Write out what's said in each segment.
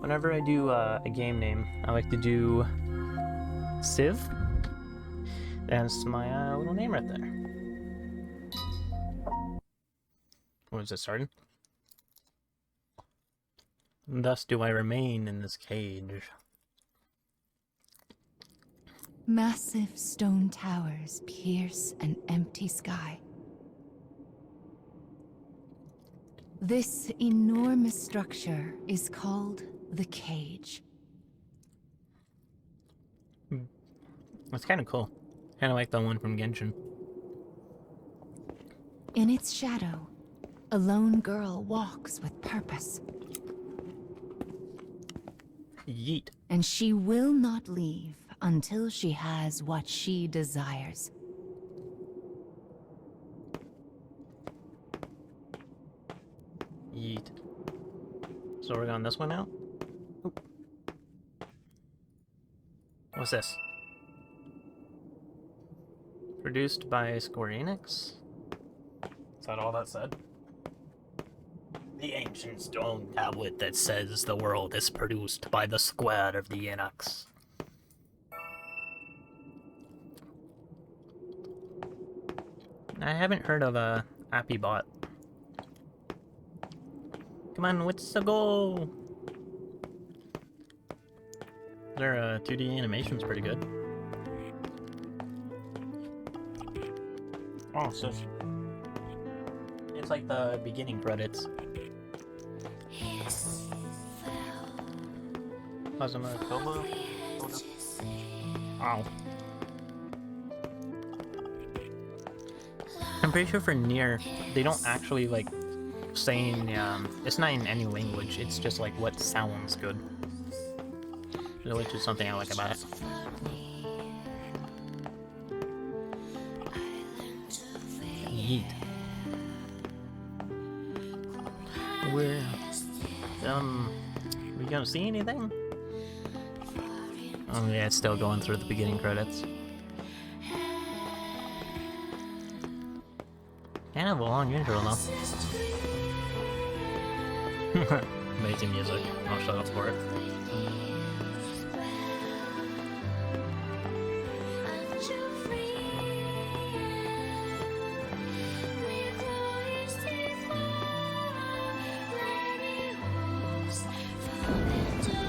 Whenever I do a game name, I like to do Civ. That's my little name right there. What is it starting? Thus do I remain in this cage. Massive stone towers pierce an empty sky. This enormous structure is called the cage. That's kind of cool. Kind of like the one from Genshin. In its shadow, a lone girl walks with purpose. Yeet. And she will not leave until she has what she desires. Yeet. So we're going this one now? Oop. What's this? Produced by Square Enix? Is that all that said? The ancient stone tablet that says the world is produced by the Square of the Enix. I haven't heard of a Appy Bot. Come on, what's the goal? Their 2D animation's pretty good. Oh, so it's like the beginning credits. Kazuma Kobo? Ow. I'm pretty sure for Nier, they don't actually like saying it's not in any language, it's just like what sounds good. Which is something I like about it. Yeet. We're we gonna see anything? Oh yeah, it's still going through the beginning credits. Kind of a long intro though. Amazing music. I'll shut up for it.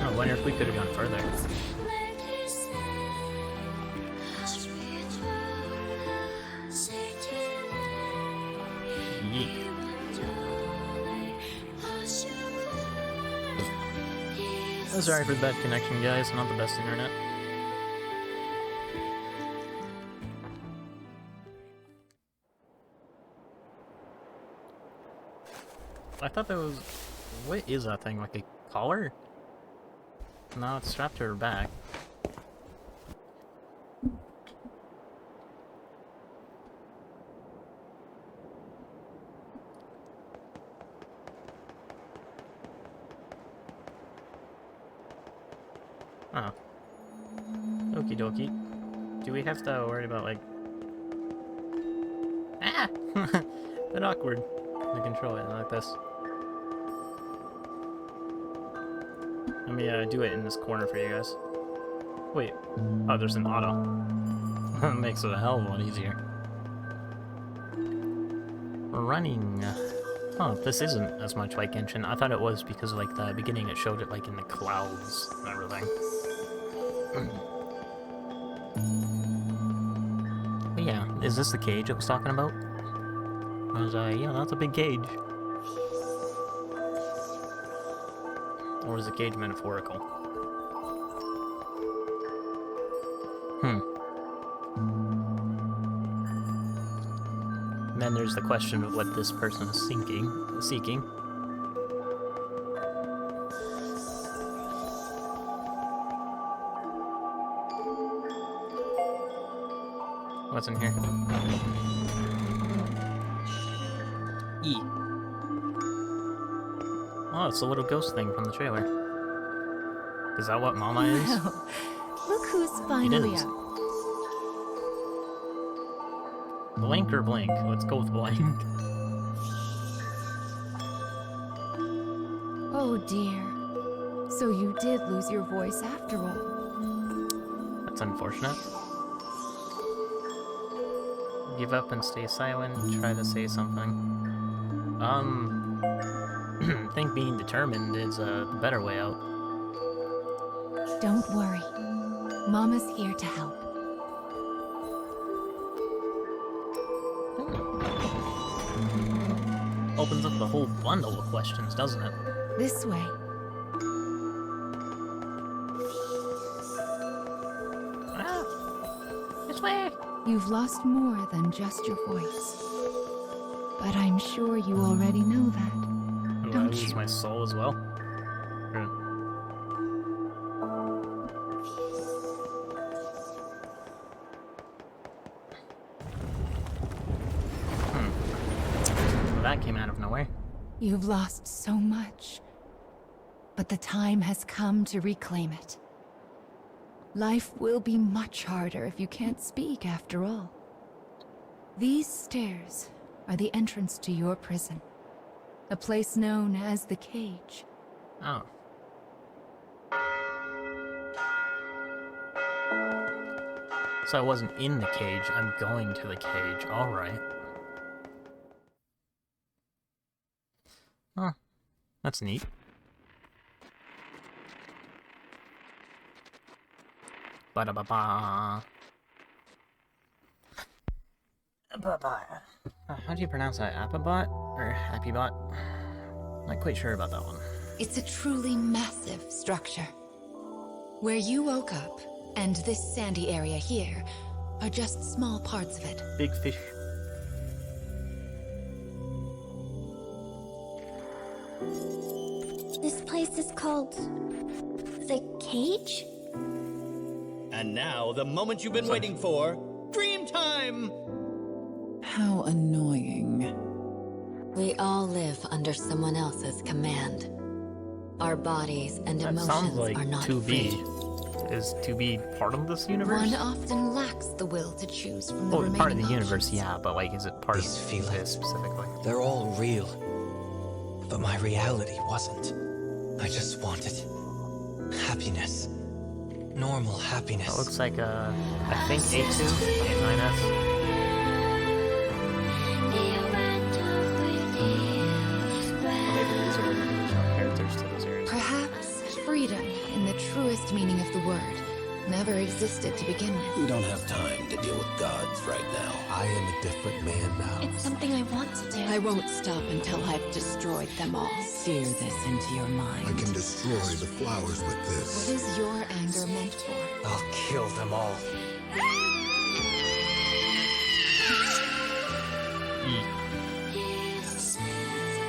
I wonder if we could have gone further. Yeet. Sorry for the bad connection, guys. Not the best internet. I thought that was... What is that thing? Like a collar? No, it's strapped to her back. Oh. Okie dokie. Do we have to worry about, like... Ah! Bit awkward to control it like this. Let me do it in this corner for you guys. Wait. Oh, there's an auto. That makes it a hell of a lot easier. Running. Oh, this isn't as much like Genshin. I thought it was because, like, the beginning it showed it, like, in the clouds and everything. But yeah, is this the cage it was talking about? I was yeah, that's a big cage. Or is the cage metaphorical? And then there's the question of what this person is seeking. What's in here? E. Oh, it's the little ghost thing from the trailer. Is that what Mama is? Well, look who's finally out. Blink or blink? Let's go with blink. Oh dear. So you did lose your voice after all. That's unfortunate. Give up and stay silent and try to say something. I think being determined is a better way out. Don't worry. Mama's here to help. Opens up the whole bundle of questions, doesn't it? This way. Ah, this way! You've lost more than just your voice. But I'm sure you already know that. Do I Don't lose you? my soul as well? Well, that came out of nowhere. You've lost so much. But the time has come to reclaim it. Life will be much harder if you can't speak after all. These stairs are the entrance to your prison. A place known as the Cage. Oh. So I wasn't in the cage, I'm going to the cage. Alright. Oh, that's neat. Ba-da-ba-ba. Ba-ba. How do you pronounce that? Appabot? Or Happybot? Not quite sure about that one. It's a truly massive structure. Where you woke up, and this sandy area here, are just small parts of it. Big fish. This place is called... the Cage? And now, the moment you've been waiting for, dream time! How annoying. We all live under someone else's command. Our bodies and That emotions sounds like are not 2B. free. Is 2B part of this universe? One often lacks the will to choose from the Well, remaining part of the universe, options. yeah, but like, is it part These of feelings. this specifically? They're all real. But my reality wasn't. I just wanted happiness. Normal happiness. That looks like I think A2, 9S. Maybe these are the original characters to those areas. Perhaps freedom, in the truest meaning of the word, never existed to begin with. We don't have time to deal with gods right now. I am a different man now. It's something I want to do. I won't stop until I've destroyed them all. Sear this into your mind. I can destroy the flowers with What this. is your anger meant for? I'll kill them all.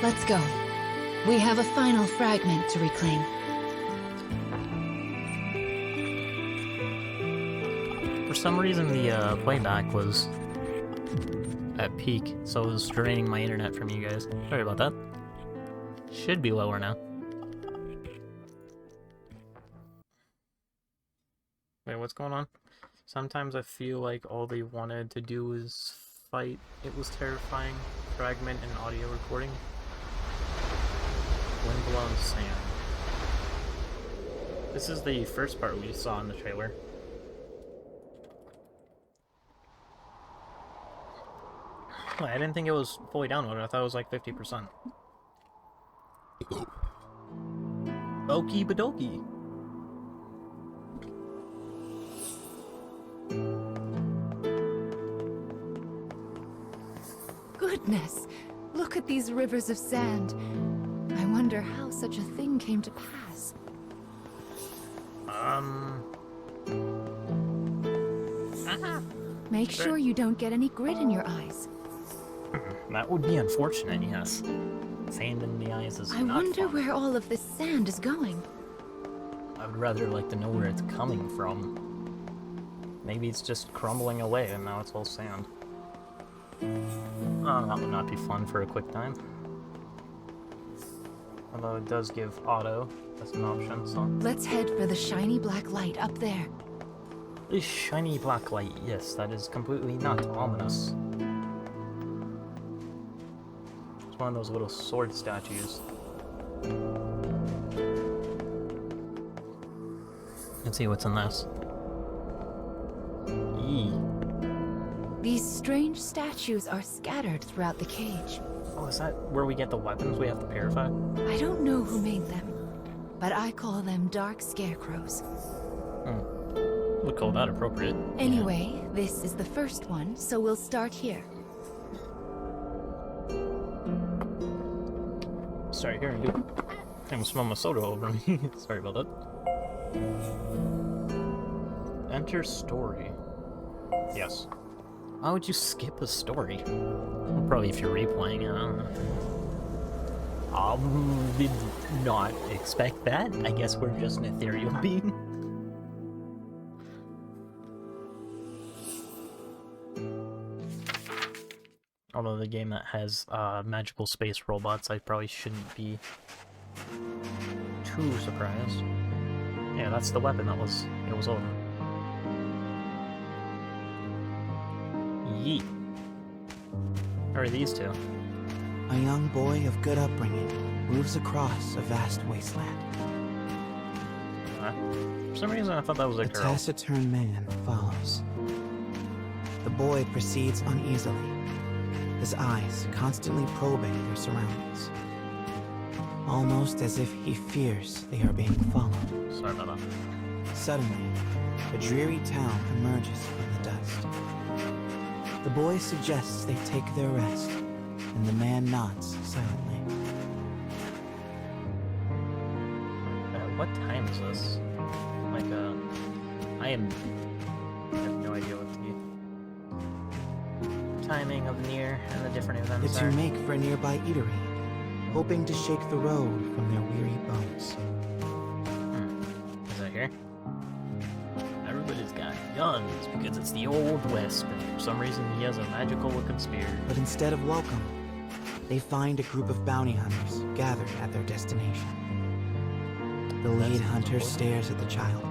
Let's go. We have a final fragment to reclaim. For some reason, the playback was at peak, so it was draining my internet from you guys. Sorry about that. Should be lower now. Wait, what's going on? Sometimes I feel like all they wanted to do was fight. It was terrifying. Fragment and audio recording. Windblown sand. This is the first part we saw in the trailer. Wait, I didn't think it was fully downloaded. I thought it was like 50%. Okie badokie. Goodness! Look at these rivers of sand. I wonder how such a thing came to pass. Make sure you don't get any grit in your eyes. That would be unfortunate, yes. Sand in the eyes is I not wonder fun. where all of this sand is going. I would rather like to know where it's coming from. Maybe it's just crumbling away and now it's all sand. Oh, that would not be fun for a quick time. Although it does give auto as an option, so... Let's head for the shiny black light up there. This shiny black light, yes, that is completely not ominous. It's one of those little sword statues. Let's see what's in this. Eee. These strange statues are scattered throughout the cage. Oh, is that where we get the weapons we have to purify? I don't know who made them, but I call them dark scarecrows. Would call that appropriate. Anyway, this is the first one, so we'll start here. Start here and do. I almost smell my soda over me. Sorry about that. Enter story. Yes. Why would you skip a story? Well, probably if you're replaying it, I don't know. Did not expect that. I guess we're just an ethereal being. Although the game that has magical space robots, I probably shouldn't be too surprised. Yeah, that's the weapon that was over. Yeet. Or are these two? A young boy of good upbringing moves across a vast wasteland. For some reason I thought that was a girl. A taciturn man follows. The boy proceeds uneasily, his eyes constantly probing their surroundings. Almost as if he fears they are being followed. Sorry about that. Suddenly, a dreary town emerges from the dust. The boy suggests they take their rest, and the man nods silently. What time is this? Like, I have no idea what the timing of Nier and the different The events two are. make for a nearby eatery, hoping to shake the road from their weary bones. Is that here? Everybody's got guns because it's the Old West, but for some reason he has a magical looking spear. But instead of welcome, they find a group of bounty hunters gathered at their destination. The lead hunter stares at the child,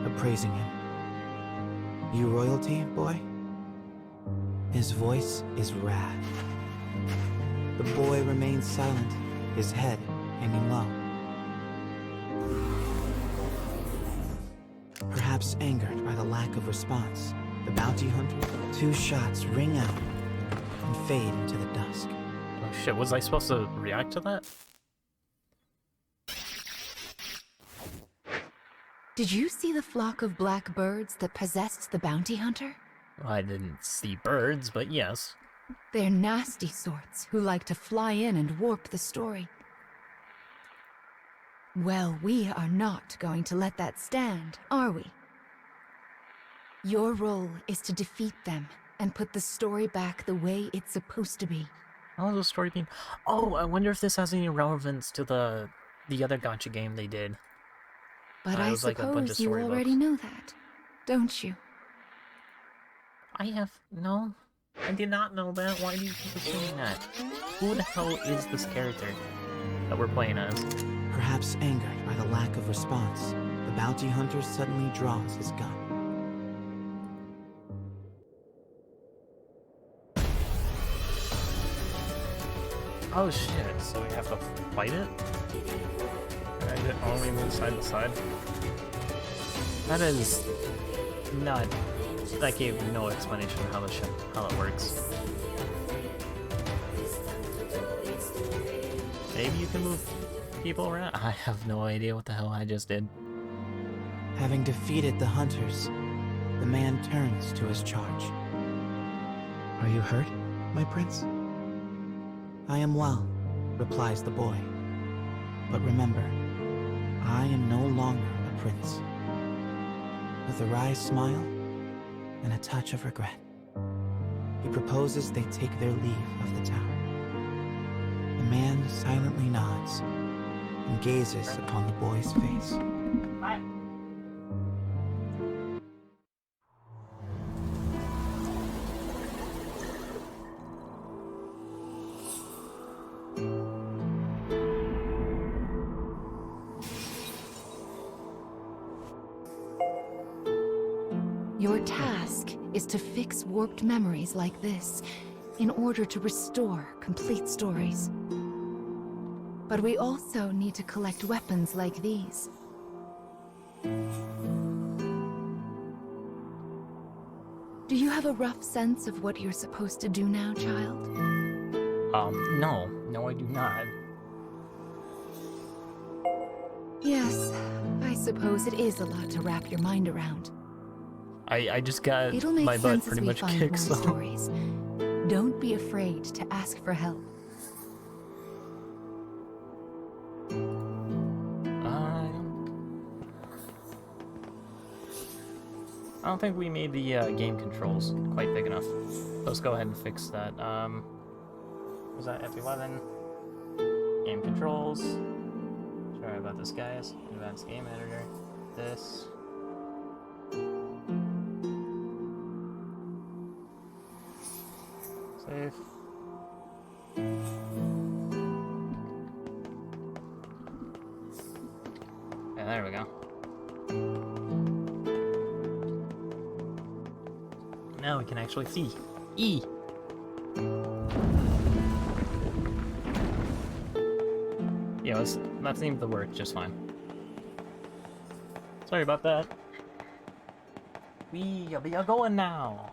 appraising him. You royalty, boy? His voice is wrath. The boy remains silent, his head hanging low. Perhaps angered by the lack of response, the bounty hunter, two shots ring out and fade into the dusk. Oh shit, was I supposed to react to that? Did you see the flock of black birds that possessed the bounty hunter? Well, I didn't see birds, but yes. They're nasty sorts who like to fly in and warp the story. Well, we are not going to let that stand, are we? Your role is to defeat them and put the story back the way it's supposed to be. How is the story being? Oh, I wonder if this has any relevance to the other gacha game they did. But It I was like a bunch of suppose you story already books. know that, don't you? I have no. I did not know that. Why do you keep assuming that? Who the hell is this character that we're playing as? Perhaps angered by the lack of response, the bounty hunter suddenly draws his gun. Oh shit! So we have to fight it? And it only moves side to side. That is not. That gave no explanation how that works. Maybe you can move people around. I have no idea what the hell I just did. Having defeated the hunters, the man turns to his charge. Are you hurt, my prince? I am well, replies the boy. But remember, I am no longer a prince. With a wry smile and a touch of regret, he proposes they take their leave of the tower. The man silently nods and gazes upon the boy's face. Your task is to fix warped memories like this in order to restore complete stories. But we also need to collect weapons like these. have a rough sense of what you're supposed to do now, child? No. No, I do not. Yes, I suppose it is a lot to wrap your mind around. I just got It'll make my butt sense as pretty we much find kicked, more so... stories. Don't be afraid to ask for help. I don't think we made the game controls quite big enough. Let's go ahead and fix that. Was that F11? Game controls. Sorry about this, guys. Advanced game editor. This. Save. Yeah, there we go. Now we can actually see. E! Yeah, that seemed to work just fine. Sorry about that. We are going now.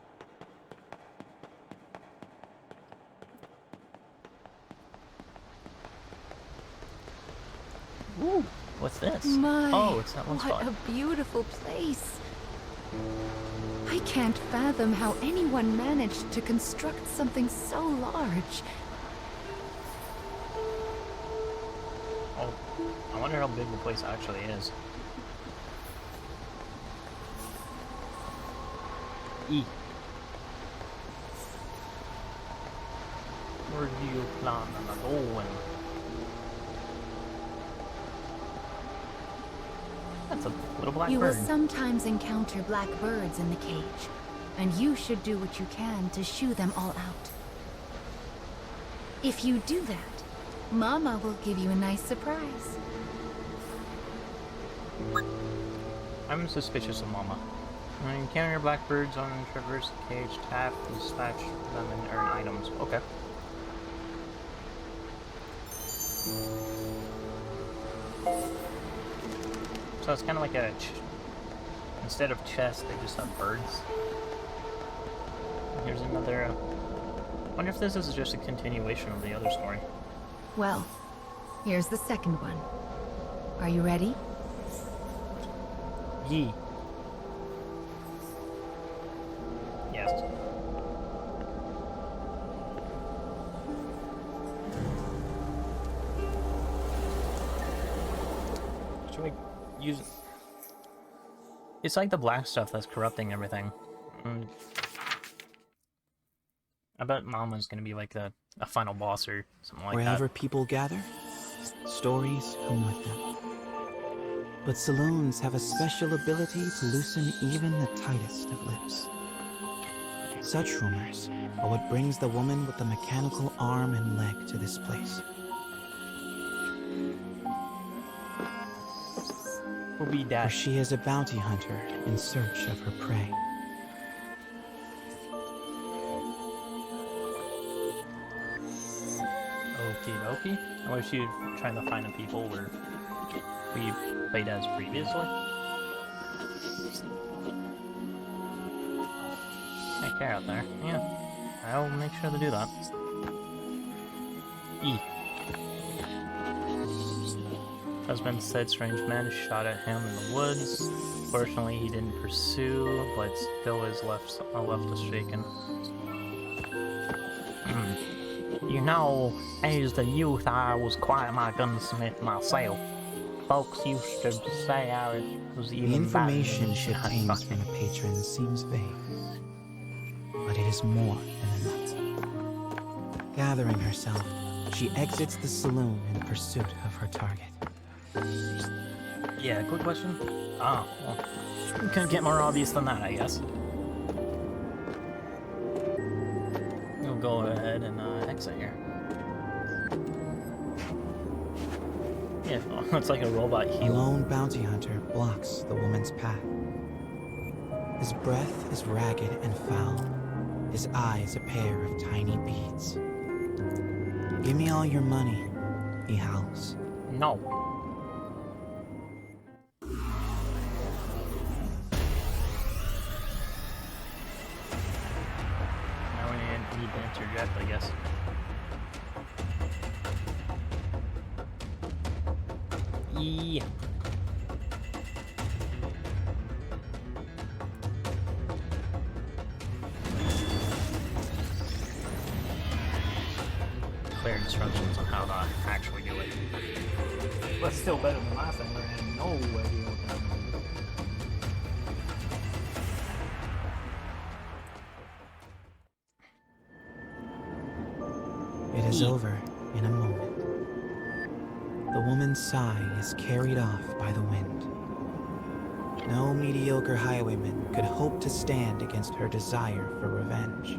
Ooh, what's this? My, oh, it's that one what spot. a beautiful place. I can't fathom how anyone managed to construct something so large. Oh, I wonder how big the place actually is. E. Where do you plan on going? That's a little black You bird. will sometimes encounter black birds in the cage, and you should do what you can to shoo them all out. If you do that, Mama will give you a nice surprise. I'm suspicious of Mama. When you encounter blackbirds on traverse the cage, tap, dispatch them and earn items. Okay. So it's kind of like a... instead of chests, they just have birds. Here's another... I wonder if this is just a continuation of the other story. Well, here's the second one. Are you ready? Yee. Yes. Should we use... It's like the black stuff that's corrupting everything. I bet Mama's gonna be like a final boss or something like Wherever that. people gather, stories come with them. But saloons have a special ability to loosen even the tightest of lips. Such rumors are what brings the woman with the mechanical arm and leg to this place. Will be For that. she is a bounty hunter in search of her prey. Okie dokie. I wish you'd try to find the people where we played as previously. Take care out there. Yeah. I'll make sure to do that. E. Husband said strange men shot at him in the woods. Fortunately, he didn't pursue, but still his left is shaken. You know, as the youth, I was quite my gunsmith myself. Folks used to say I was even The information better she than obtains from the patrons seems vague, but it is more than enough. Gathering herself, she exits the saloon in pursuit of her target. Yeah, quick question. Oh, well, couldn't get more obvious than that, I guess. We'll go ahead and exit here. Yeah, it's like a robot A heel. lone bounty hunter blocks the woman's path. His breath is ragged and foul, his eyes a pair of tiny beads. Give me all your money, he howls. No. interject, I guess. Yeah. Clear instructions on how to actually do it. But still better than last time where I had no idea what that was. It is over in a moment. The woman's sigh is carried off by the wind. No mediocre highwayman could hope to stand against her desire for revenge.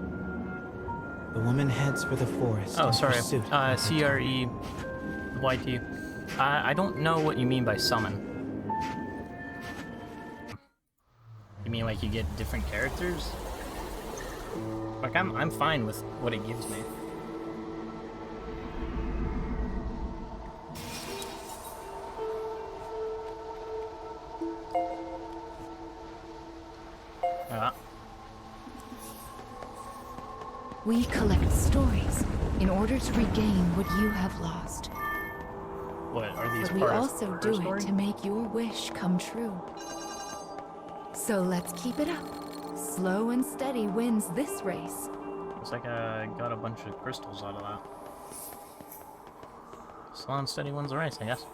The woman heads for the forest Oh, in sorry. pursuit of her C-R-E-Y-T. I don't know what you mean by summon. You mean like you get different characters? Like I'm fine with what it gives me. We collect stories in order to regain what you have lost. What are these? But we part of also her do story? it to make your wish come true. So let's keep it up. Slow and steady wins this race. Looks like I got a bunch of crystals out of that. Slow and steady wins the race, I guess.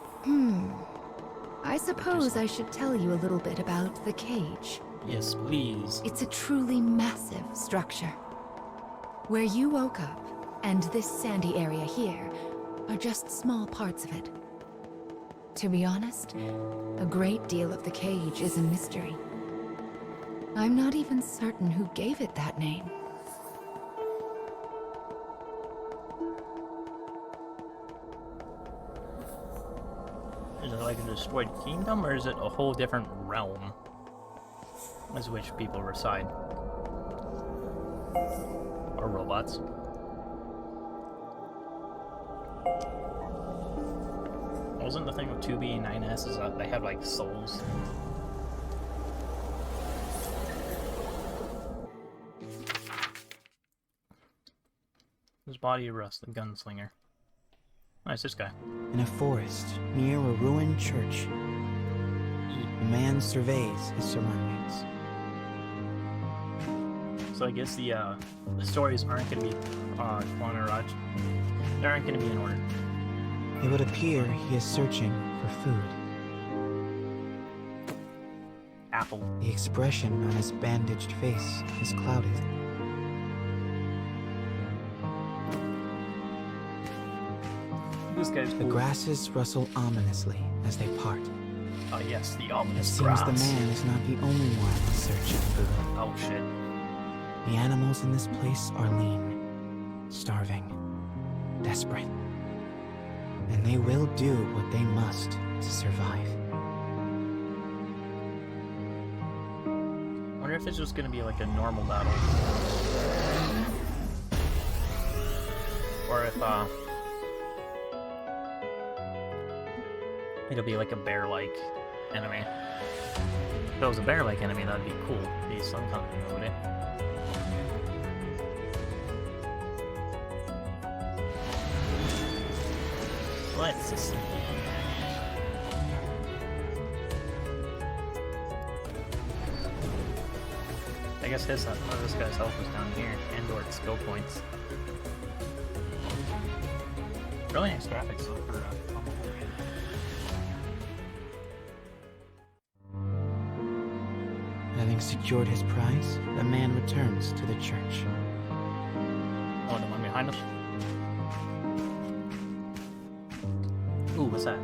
I suppose I should tell you a little bit about the cage. Yes, please. It's a truly massive structure. Where you woke up, and this sandy area here, are just small parts of it. To be honest, a great deal of the cage is a mystery. I'm not even certain who gave it that name. Is it like a destroyed kingdom, or is it a whole different realm as which people reside? Or robots? Wasn't the thing with 2B and 9S is that they have like souls? His body rests, the gunslinger. Nice, this guy. In a forest near a ruined church, the man surveys his surroundings. So I guess the stories aren't going to be chronological. They aren't going to be in order. It would appear he is searching for food. Apple. The expression on his bandaged face is clouded. This guy's The cool. grasses rustle ominously as they part. Oh yes, the It ominous seems grass. the man is not the only one in search of food. Oh shit. The animals in this place are lean, starving, desperate. And they will do what they must to survive. I wonder if it's just gonna be like a normal battle. Or if it'll be like a bear-like enemy. If it was a bear-like enemy, that'd be cool. Be some continuity. Let's see. I guess this guy's health is down here, and/or its skill points. Really nice graphics though for Having secured his prize, the man returns to the church. oh, the one behind us. Ooh, what's that?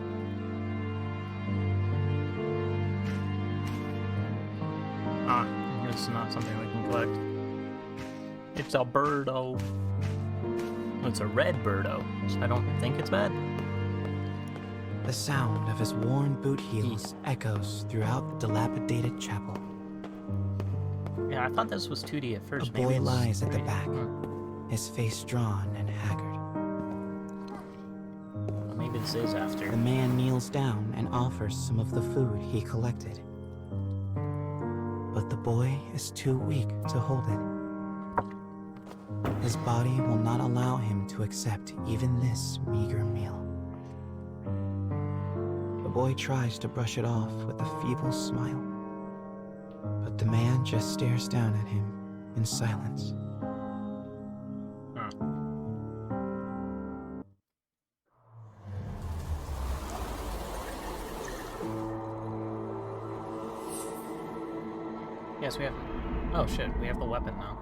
Ah, it's not something we can collect. It's a birdo. It's a red birdo. I don't think it's bad. The sound of his worn boot heels echoes throughout the dilapidated chapel. Yeah, I thought this was 2D at first. A Maybe boy it's lies at the 3D. back, his face drawn and haggard. Well, maybe this is after. The man kneels down and offers some of the food he collected. But the boy is too weak to hold it. his body will not allow him to accept even this meager meal. The boy tries to brush it off with a feeble smile, but the man just stares down at him in silence. Yes, we have... Oh shit, we have the weapon now.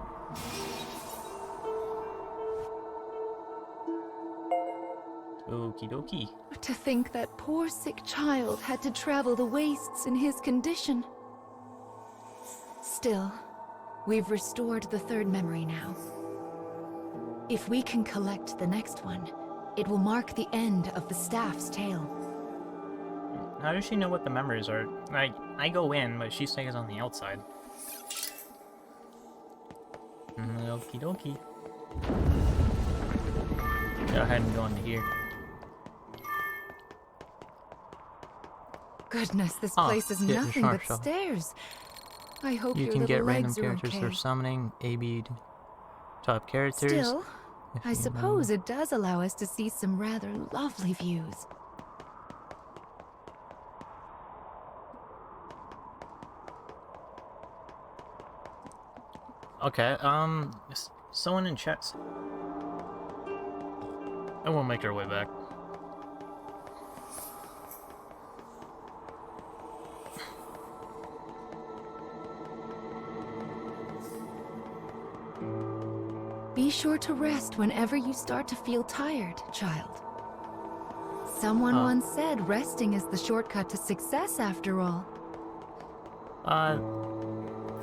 Okie dokie. To think that poor sick child had to travel the wastes in his condition. Still, we've restored the third memory now. If we can collect the next one, it will mark the end of the staff's tale. How does she know what the memories are? I go in, but she stays on the outside. Okie dokie. Go ahead and go into here. Goodness, this place is yeah, nothing sure, but sure. stairs. I hope You your can little get random legs are characters okay. for summoning, A-B top characters. Still, if I you suppose it does allow us to see some rather lovely views. Okay, someone in chat. And we'll make our way back. Be sure to rest whenever you start to feel tired, child. Someone once said resting is the shortcut to success after all.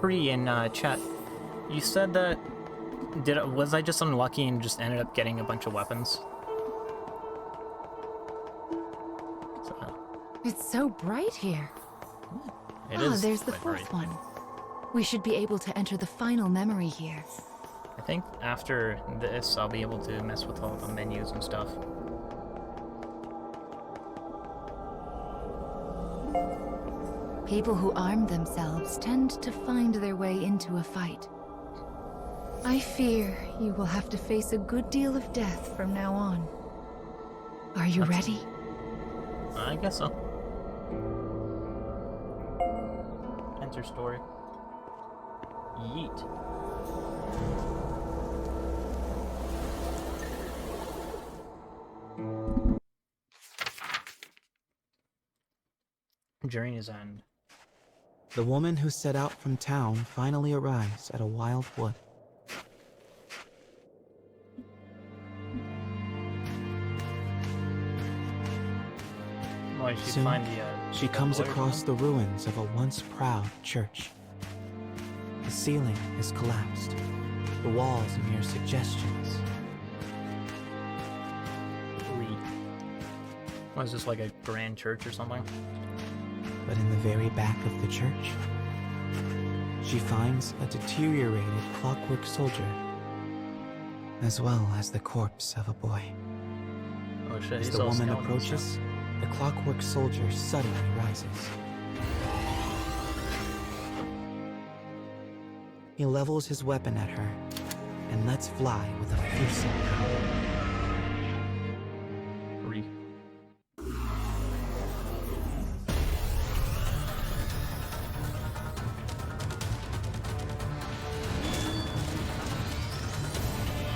Free in chat. You said that was I just unlucky and just ended up getting a bunch of weapons? So, It's so bright here. it is There's the quite fourth bright. one. We should be able to enter the final memory here. I think after this, I'll be able to mess with all the menus and stuff. People who arm themselves tend to find their way into a fight. I fear you will have to face a good deal of death from now on. Are you ready? I guess so. Enter story. Yeet. Journey's end. The woman who set out from town finally arrives at a wild wood. Why she Soon, find the? She comes boy or across something? the ruins of a once proud church. The ceiling has collapsed, the walls mere suggestions. Was this like a grand church or something? But in the very back of the church, she finds a deteriorated clockwork soldier, as well as the corpse of a boy. Oh shit! As he's the all woman skeletons now. approaches, the clockwork soldier suddenly rises. He levels his weapon at her and lets fly with a fearsome howl. Re.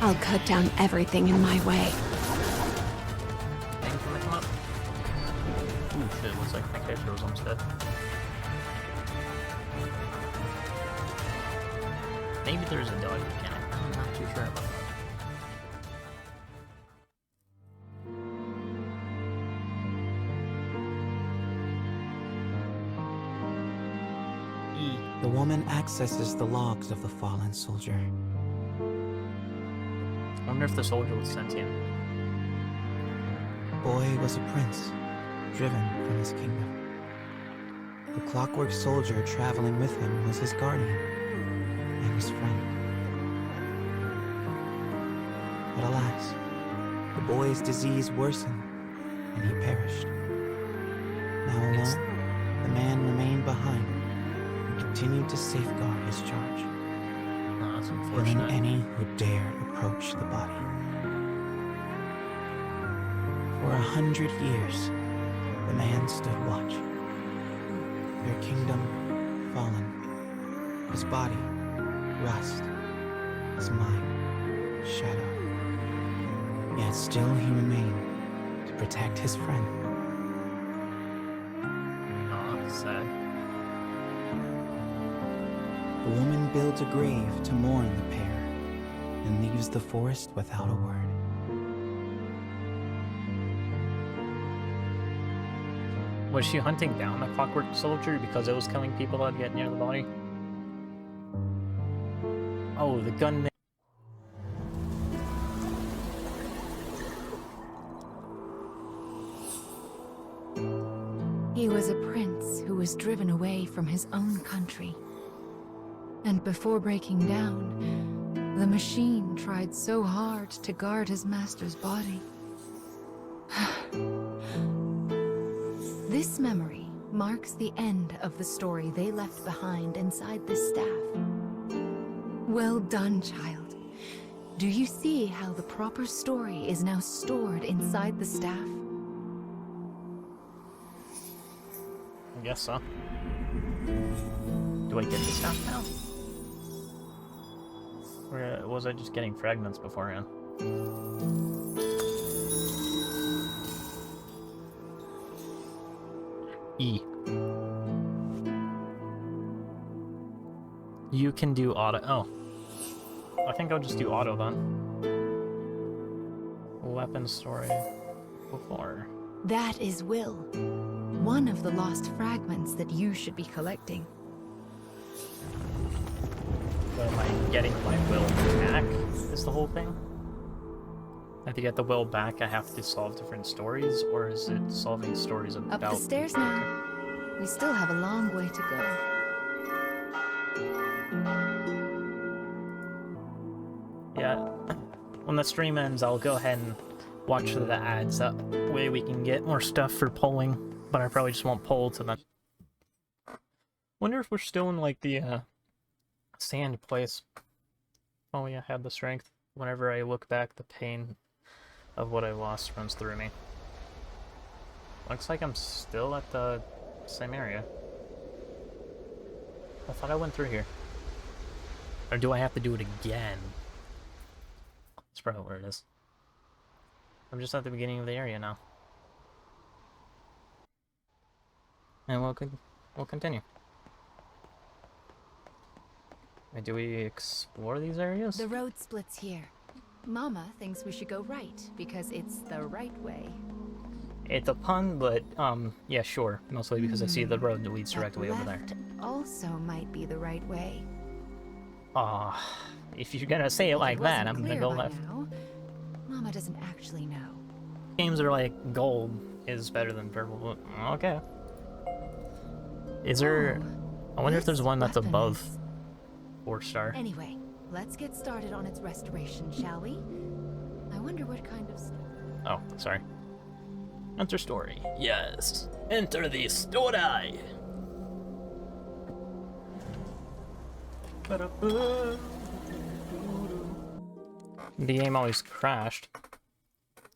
I'll cut down everything in my way. Things gonna come up. Ooh shit! Looks like my character was almost dead. Maybe there's a dog mechanic. I'm not too sure about that. E. The woman accesses the logs of the fallen soldier. I wonder if the soldier was sentient. Boy was a prince, driven from his kingdom. The clockwork soldier traveling with him was his guardian and his friend. But alas, the boy's disease worsened and he perished. Now alone, the man remained behind and continued to safeguard his charge. That's killing unfortunate. any who dared approach the body. For 100 years, the man stood watch. Their kingdom fallen, his body rust, his mind shadowed. Yet still he remained to protect his friend. Aw, sad. The woman builds a grave to mourn the pair and leaves the forest without a word. Was she hunting down the clockwork soldier because it was killing people that get near the body? Oh, the gunman. He was a prince who was driven away from his own country. And before breaking down, the machine tried so hard to guard his master's body. This memory marks the end of the story they left behind inside this staff. Well done, child. Do you see how the proper story is now stored inside the staff? I guess so. Do I get the staff now? Or was I just getting fragments beforehand? E. You can do auto. Oh. I think I'll just do auto then. Weapon story before. That is Will, one of the lost fragments that you should be collecting. So am I getting my will back? Is the whole thing? And to get the will back, I have to solve different stories, or is it solving stories about? Up the stairs now. We still have a long way to go. Yeah. When the stream ends, I'll go ahead and watch the ads. That way we can get more stuff for polling, but I probably just won't poll to them. Wonder if we're still in like the sand place. Oh yeah, I had the strength. Whenever I look back, the pain of what I lost runs through me. Looks like I'm still at the same area. I thought I went through here. Or do I have to do it again? That's probably where it is. I'm just at the beginning of the area now. And we'll continue. Wait, do we explore these areas? The road splits here. Mama thinks we should go right, because it's the right way. It's a pun, but, yeah, sure. Mostly because I see the road that leads That directly over there. left also might be the right way. Aw, if you're gonna say it like If it that, wasn't I'm gonna clear go by left. now, Mama doesn't actually know. Games are like gold is better than purple. Okay. Is there... I wonder if there's This one that's weapon above is- 4-star. Anyway, let's get started on its restoration, shall we? I wonder what kind of... Oh, sorry. Enter story. Yes. Enter the story. The game always crashed.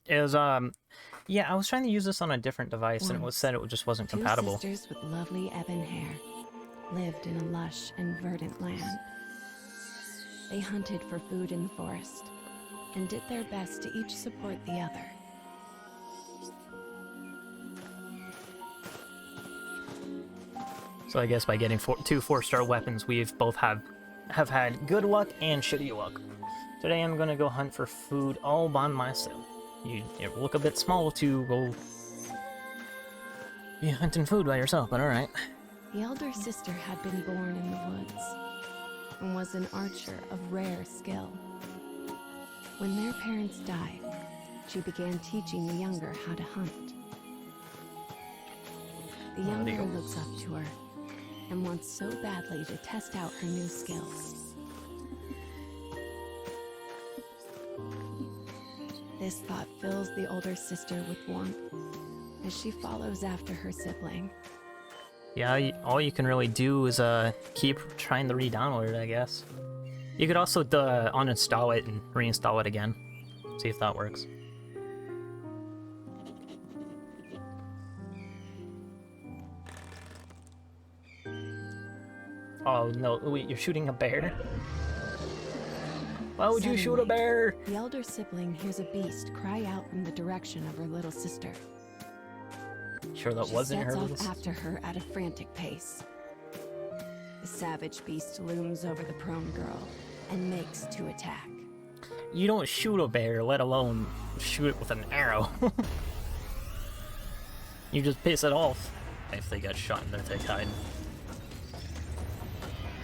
It was, yeah, I was trying to use this on a different device and it was said it just wasn't compatible. Two sisters with lovely ebon hair lived in a lush and verdant land. They hunted for food in the forest and did their best to each support the other. So I guess by getting two 4-star weapons, we've both have had good luck and shitty luck. Today I'm gonna go hunt for food all by myself. You look a bit small to go be hunting food by yourself, but alright. The elder sister had been born in the woods and was an archer of rare skill. When their parents died, she began teaching the younger how to hunt. The younger looks up to her and wants so badly to test out her new skills. This thought fills the older sister with warmth as she follows after her sibling. Yeah, all you can really do is keep trying to re-download it, I guess. You could also uninstall it and reinstall it again. See if that works. Oh no, wait, you're shooting a bear? Why would you shoot a bear? The elder sibling hears a beast cry out from the direction of her little sister. Sure that She wasn't sets her. off after her at a frantic pace. The savage beast looms over the prone girl and makes to attack. You don't shoot a bear, let alone shoot it with an arrow. You just piss it off if they get shot in their thick hide.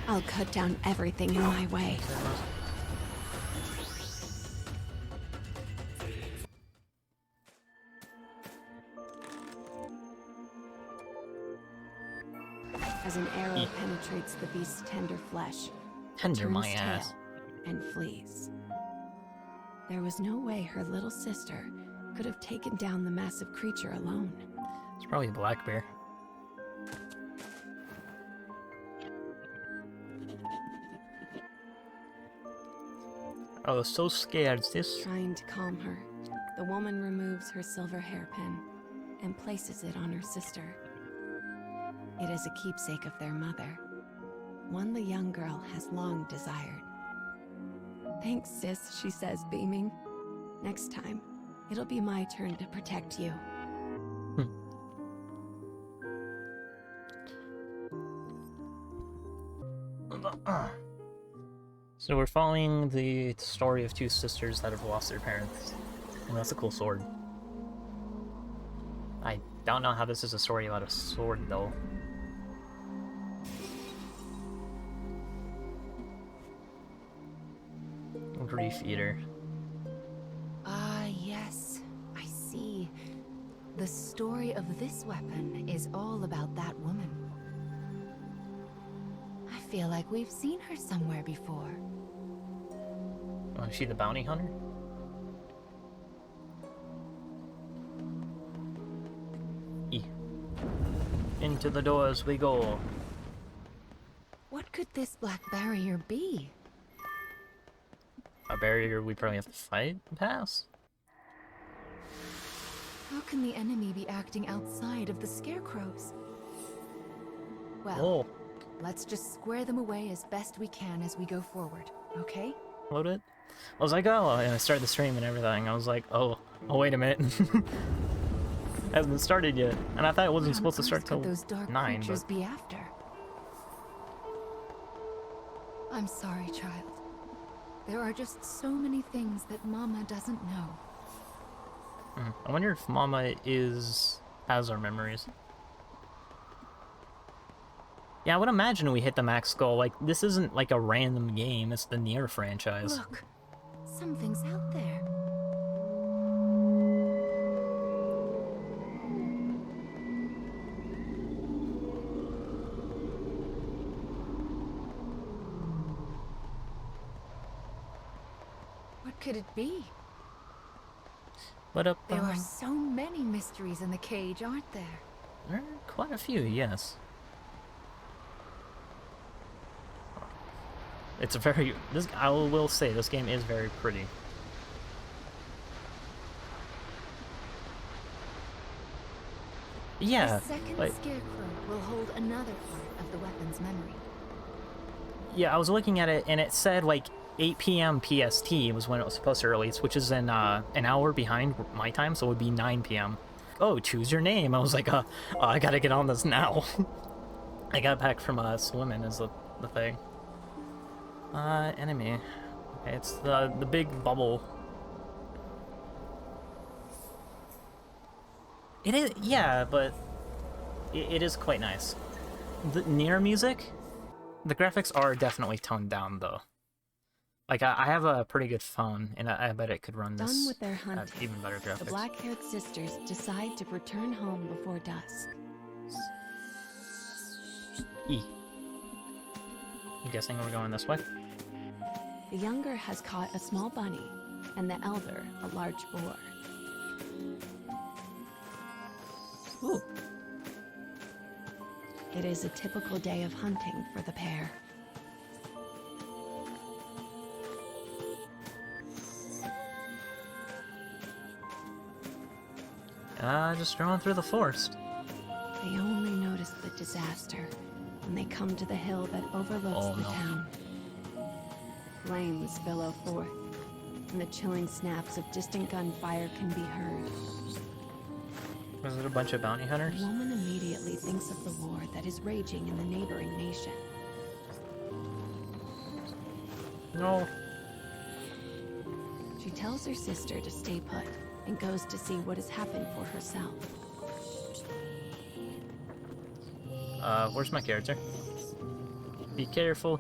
I'll cut down everything in my way. As an arrow penetrates the beast's tender flesh, Tender turns my tail ass. and flees. There was no way her little sister could have taken down the massive creature alone. It's probably a black bear. I was so scared, sis. Trying to calm her, the woman removes her silver hairpin and places it on her sister. It is a keepsake of their mother, one the young girl has long desired. Thanks, sis, she says, beaming. Next time, it'll be my turn to protect you. So we're following the story of two sisters that have lost their parents. And that's a cool sword. I don't know how this is a story about a sword, though. Grief Eater. Ah, yes. I see. The story of this weapon is all about that woman. I feel like we've seen her somewhere before. Oh, is she the bounty hunter? Into the doors we go. What could this black barrier be? A barrier we probably have to fight and pass? How can the enemy be acting outside of the scarecrows? Well, Oh, let's just square them away as best we can as we go forward, okay? load it. I was like, oh, and I started the stream and everything. I was like, oh, wait a minute. Hasn't started yet. And I thought it wasn't What supposed to on start earth till could those dark 9, creatures but... be after? I'm sorry, child. There are just so many things that Mama doesn't know. I wonder if Mama has our memories. Yeah, I would imagine we hit the max goal. Like, this isn't like a random game, it's the Nier franchise. Look, something's out there. What could it be? What up? There are so many mysteries in the cage, aren't there? There are quite a few, yes. It's a very... I will say, this game is very pretty. Yeah, The second like... scarecrow will hold another part of the weapon's memory. Yeah, I was looking at it, and it said, like, 8 p.m. PST was when it was supposed to release, which is an hour behind my time, so it would be 9 p.m. Oh, choose your name. I was like, I gotta get on this now. I got back from swimming is the thing. Enemy. Okay, it's the big bubble. It is, yeah, but it is quite nice. The Nier music, the graphics are definitely toned down though. Like I have a pretty good phone, and I bet it could run this Done with their hunting, at even better graphics. the black-haired sisters decide to return home before dusk. I'm guessing we're going this way. The younger has caught a small bunny, and the elder a large boar. Ooh. It is a typical day of hunting for the pair. Just strolling through the forest. They only notice the disaster when they come to the hill that overlooks the town. Flames billow forth, and the chilling snaps of distant gunfire can be heard. Was it a bunch of bounty hunters? The woman immediately thinks of the war that is raging in the neighboring nation. No. She tells her sister to stay put and goes to see what has happened for herself. Where's my character? Be careful.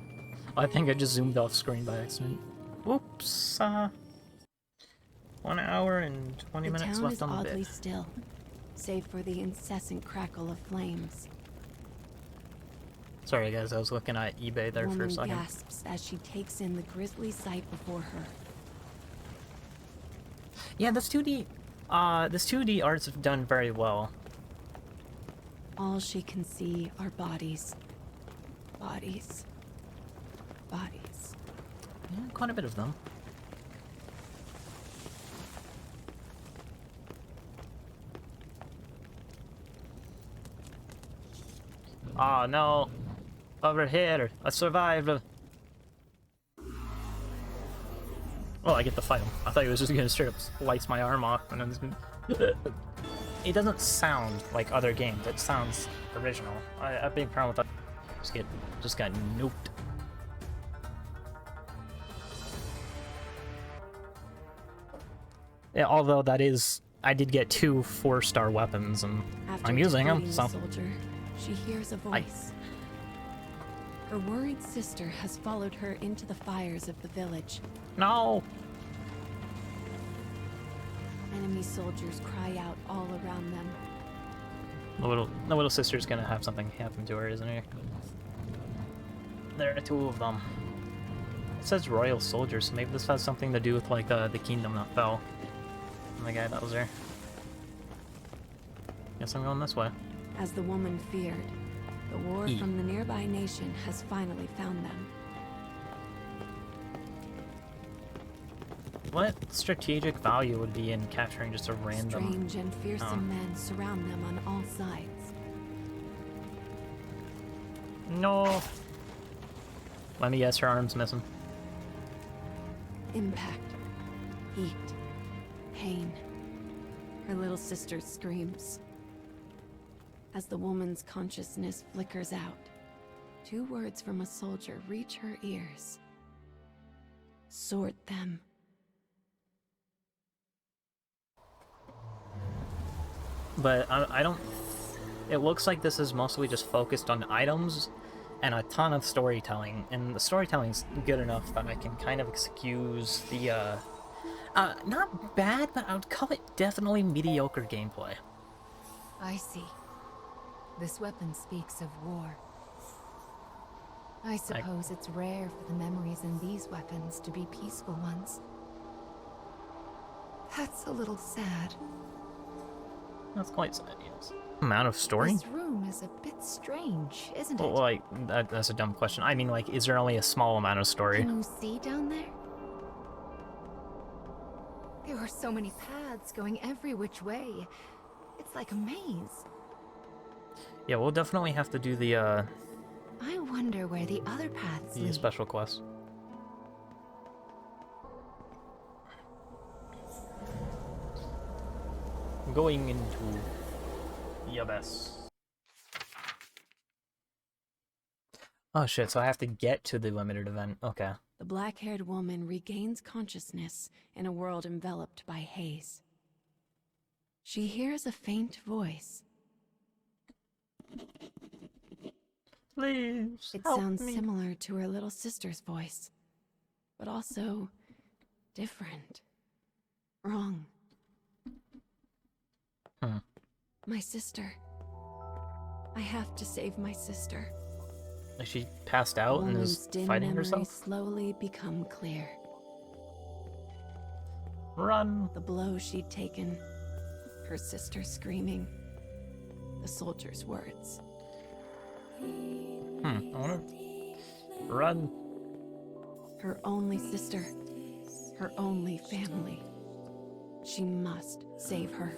I think I just zoomed off screen by accident. Whoops. 1 hour and 20 minutes left on the The town is bit. oddly still, save for the incessant crackle of flames. Sorry guys, I was looking at eBay there for a Woman second. gasps as she takes in the grisly sight before her. Yeah, this 2D arts have done very well. All she can see are bodies. Bodies. Bodies. Yeah, quite a bit of them. Oh no! Over here! I survived! Well, I get to fight him. I thought he was just gonna straight up slice my arm off and then just gonna... It doesn't sound like other games, it sounds original. I have a big problem with that. Just got nuked. Yeah, although that is... I did get 2 4-star weapons and After I'm using them, defeating so... the soldier, she hears a voice. Her worried sister has followed her into the fires of the village. No! Enemy soldiers cry out all around them. The little sister's gonna have something happen to her, isn't he? There are 2 of them. It says royal soldiers, so maybe this has something to do with, like, the kingdom that fell. And the guy that was there. Guess I'm going this way. As the woman feared, the war from the nearby nation has finally found them. What strategic value would be in capturing just a random... Strange and fearsome men surround them on all sides. No! Let me guess, her arm's missing. Impact, heat, pain. Her little sister screams. As the woman's consciousness flickers out, 2 words from a soldier reach her ears. Sort them. But I don't... It looks like this is mostly just focused on items and a ton of storytelling. And the storytelling's good enough that I can kind of excuse the, not bad, but I would call it definitely mediocre gameplay. I see. This weapon speaks of war. I suppose it's rare for the memories in these weapons to be peaceful ones. That's a little sad. That's quite sad, yes. Amount of story? This room is a bit strange, isn't it? Well, like, that's a dumb question. I mean, like, is there only a small amount of story? Can you see down there? There are so many paths going every which way. It's like a maze. Yeah, we'll definitely have to do the, I wonder where the other paths lead. special quest. Going into the abyss. Oh shit, so I have to get to the limited event. Okay. The black-haired woman regains consciousness in a world enveloped by haze. She hears a faint voice. Please, It help sounds me. similar to her little sister's voice, but also different. Wrong. My sister. I have to save my sister. Like she passed out and Woman's is dim fighting memories herself? slowly become clear. Run! The blow she'd taken, her sister screaming, the soldier's words. I wanna... Run! Her only sister, her only family. She must save her.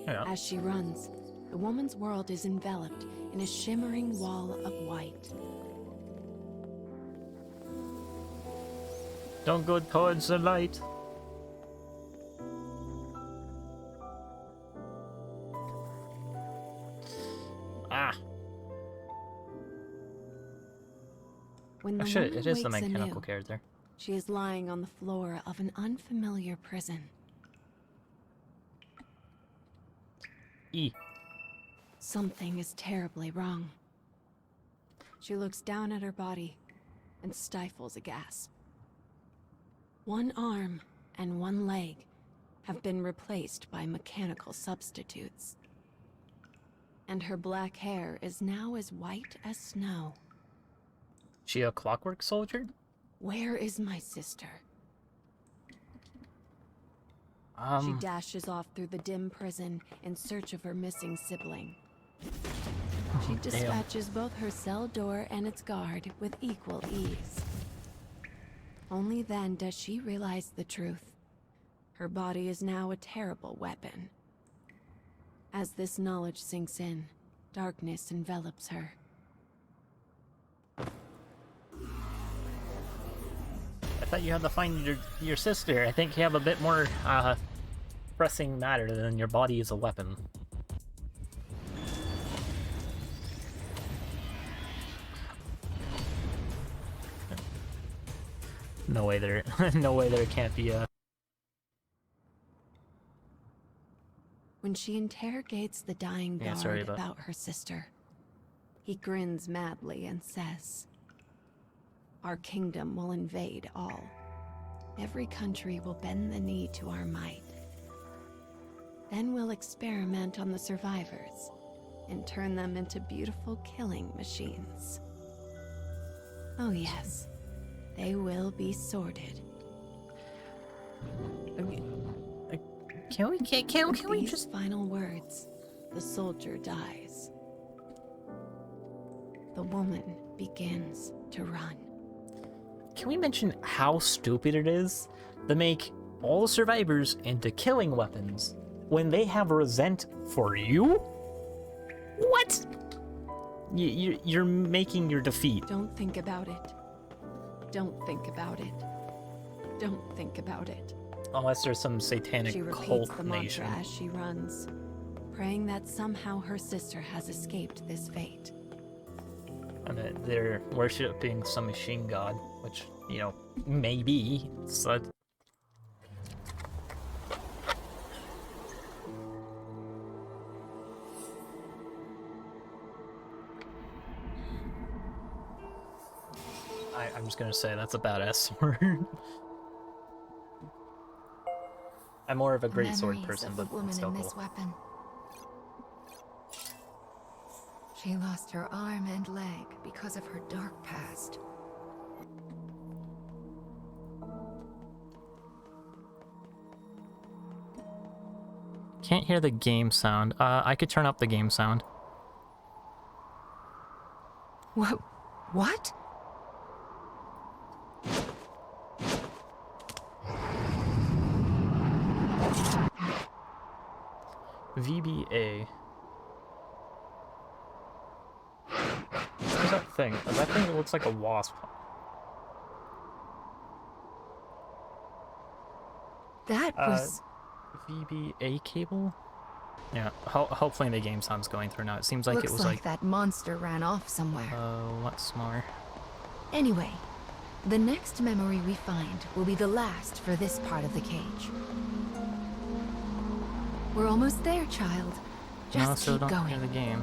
Yeah. As she runs, the woman's world is enveloped in a shimmering wall of white. Don't go towards the light. Ah. When the Oh shit, woman it is the wakes mechanical anew, character. she is lying on the floor of an unfamiliar prison. E. Something is terribly wrong. She looks down at her body and stifles a gasp. One arm and one leg have been replaced by mechanical substitutes. And her black hair is now as white as snow. She a clockwork soldier? Where is my sister? She dashes off through the dim prison in search of her missing sibling. She dispatches both her cell door and its guard with equal ease. Only then does she realize the truth. Her body is now a terrible weapon. As this knowledge sinks in, darkness envelops her. I thought you had to find your sister. I think you have a bit more pressing matter than your body is a weapon. No way there no way there can't be a When she interrogates the dying guard sorry, but about her sister, he grins madly and says, "Our kingdom will invade all. Every country will bend the knee to our might. Then we'll experiment on the survivors and turn them into beautiful killing machines. Oh yes, they will be sorted." Can we These just final words, the soldier dies. The woman begins to run. Can we mention how stupid it is to make all survivors into killing weapons when they have resent for you? What? You're making your defeat. Don't think about it. Don't think about it. Don't think about it. Unless there's some satanic She repeats cult the nation. mantra as she runs, praying that somehow her sister has escaped this fate. And that they're worshipping some machine god, which, you know, maybe. So I'm just gonna say that's a badass sword. I'm more of a great sword Memories person, of the but woman it's still in this cool. weapon. She lost her arm and leg because of her dark past. Can't hear the game sound. I could turn up the game sound. What? What? VBA. What's that thing? That thing that looks like a wasp. That was... VBA cable? Yeah, hopefully the game sound's going through now. It seems like looks it was like that monster ran off somewhere. What's more? Anyway, the next memory we find will be the last for this part of the cage. We're almost there, child. Just No, so keep don't going. hear the game.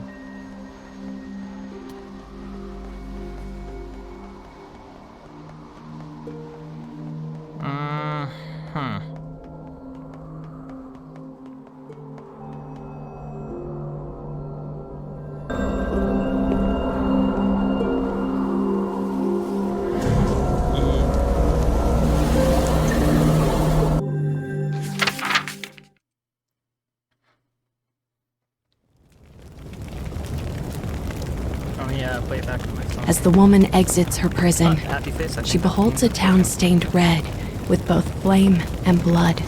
As the woman exits her prison, Happy face, I she think. beholds a town stained red with both flame and blood.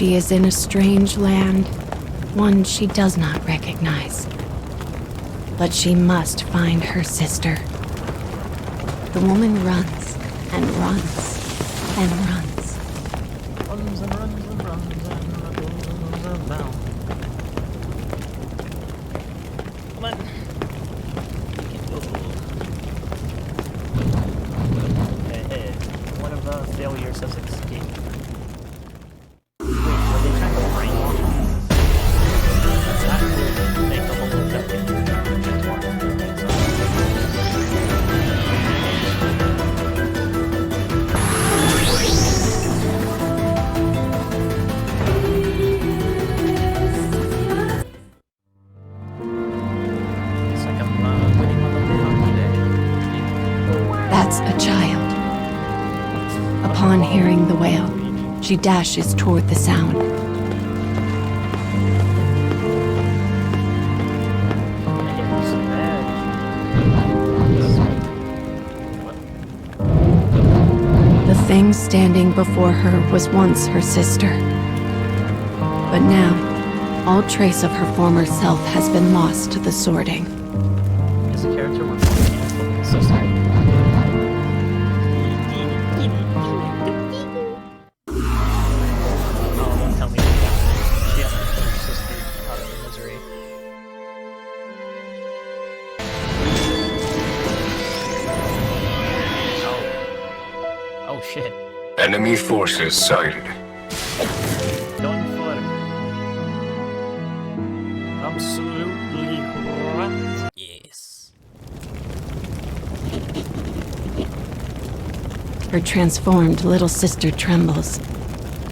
she is in a strange land, one she does not recognize. But she must find her sister. The woman runs and runs and runs. Runs and runs and runs and runs and down. Come on. Hey, one of the failures has escaped. Wait, were they trying to brainwash him? That would make the whole objective just more interesting, so. It's like I'm winning on the today. That's a child. Upon hearing the wail, she dashes toward the sound. The thing standing before her was once her sister. But now, all trace of her former self has been lost to the sorting. Is the character one sister? Oh, don't tell me she has to put her sister out of her misery. Oh shit. Enemy forces sighted. Going for it. Absolutely correct. Yes. Her transformed little sister trembles,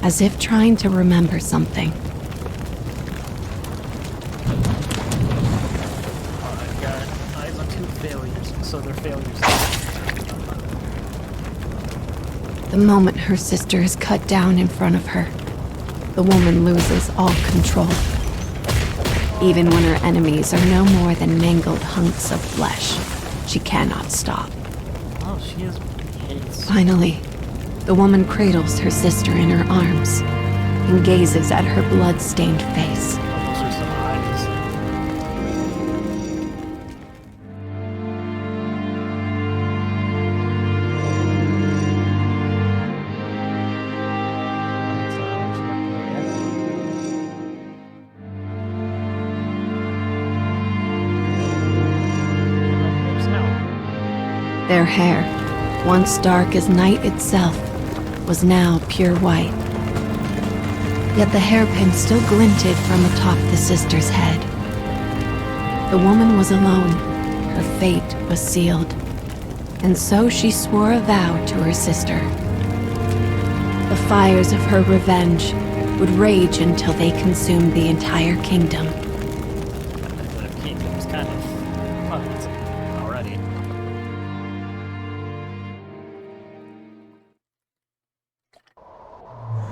as if trying to remember something. Oh, I've got eyes on two failures, so they're failures. The moment her sister is cut down in front of her, the woman loses all control. Even when her enemies are no more than mangled hunks of flesh, she cannot stop. Oh, she is hates. Finally, the woman cradles her sister in her arms and gazes at her blood-stained face. Those are some eyes. Their hair, once dark as night itself, was now pure white. Yet the hairpin still glinted from atop the sister's head. The woman was alone. Her fate was sealed. And so she swore a vow to her sister. The fires of her revenge would rage until they consumed the entire kingdom. The kingdom's kind of fucked already.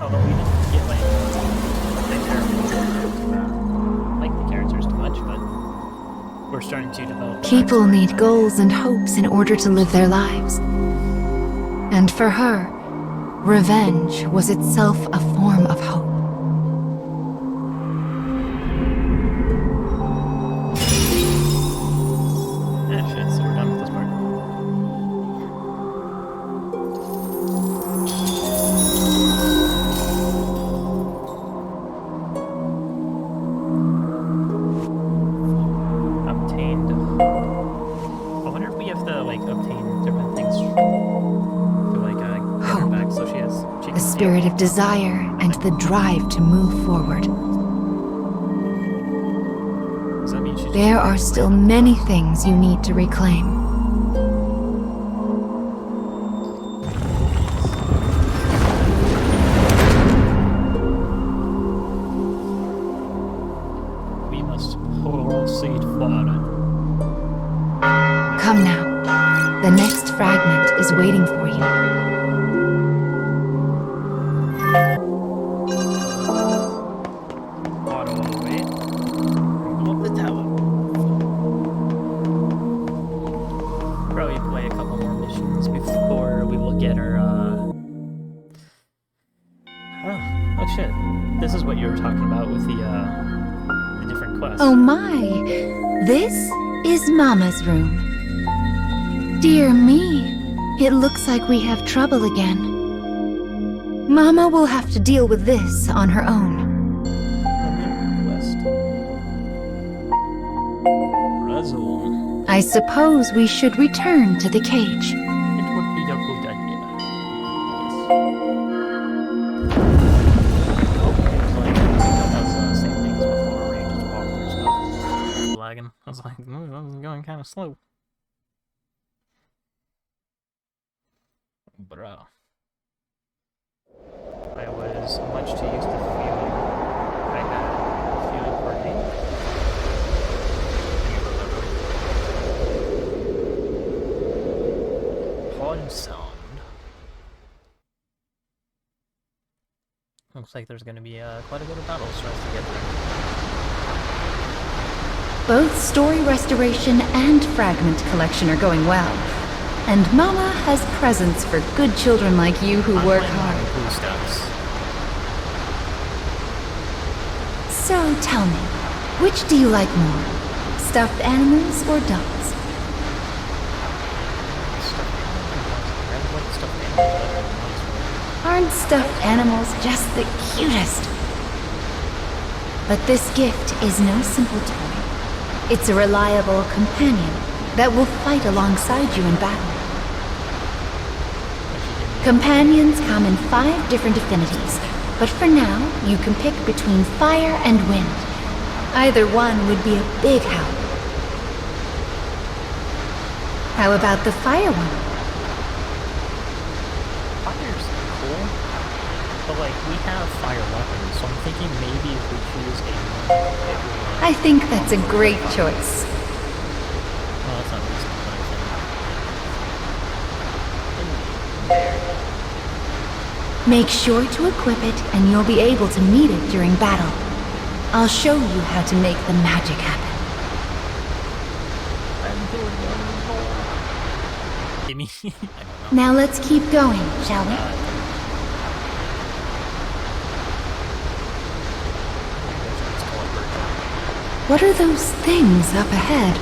Although we didn't get like the characters too much, but we're starting to develop. People need goals and hopes in order to live their lives. And for her, revenge was itself a form of hope. Ah, shit, so we're done with this part. Obtained. I wonder if we have to, like, obtain different things to, like, get her Hope. back so she can The see spirit of desire and the drive to move forward. Does that mean she just- There are still many things you need to reclaim. We must proceed forward. Come now. The next fragment is waiting for you. Auto wait. Go up the tower. Probably play a couple more missions before we will get our Oh shit. This what you were talking about with the different quests. Oh my, this is Mama's room. Dear me, it looks like we have trouble again. Mama will have to deal with this on her own. Quest. Puzzle. I suppose we should return to the cage. It would be a good idea. Yes. Okay, it's like it does the same things before where you just walk through stuff. Lagging. I was like, that was going kind of slow. Bro. I was much too used to feeling I had feeling for me. Pawn sound. Looks like there's going to be quite a bit of battles for us to get through. Both story restoration and fragment collection are going well. And Mama has presents for good children like you who work hard. Blue stats. So tell me, which do you like more? Stuffed animals or dolls? Aren't stuffed animals just the cutest? But this gift is no simple toy. It's a reliable companion that will fight alongside you in battle. Companions come in 5 different affinities, but for now, you can pick between fire and wind. Either one would be a big help. How about the fire one? Fire's cool, but like, we have fire weapons, so I'm thinking maybe if we choose a one, it will... I think that's a great choice. Well, that's not reasonable, but I think... There. Make sure to equip it, and you'll be able to meet it during battle. I'll show you how to make the magic happen. I'm doing it. Gimme. I don't know. Now let's keep going, shall we? What are those things up ahead?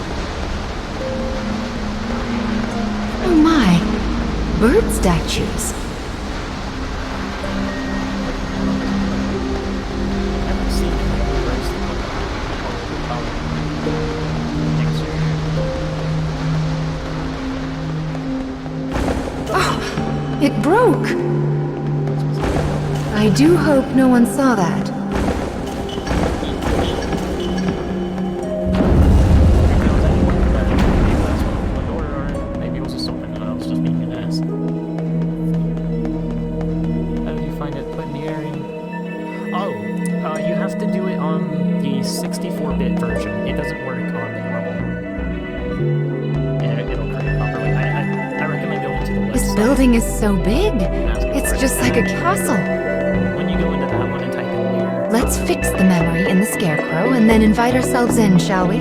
Oh my, bird statues. It broke! I do hope no one saw that. Maybe it was just something that I was just being an ass. How did you find it? Put Nier in? Oh, you have to do it on the 64-bit version. It doesn't work on the normal. It'll create properly. I recommend going to the website. This building is so big. It's just like a castle. When you go into that one and type in Nier. Let's fix the memory in the Scarecrow and then invite ourselves in, shall we?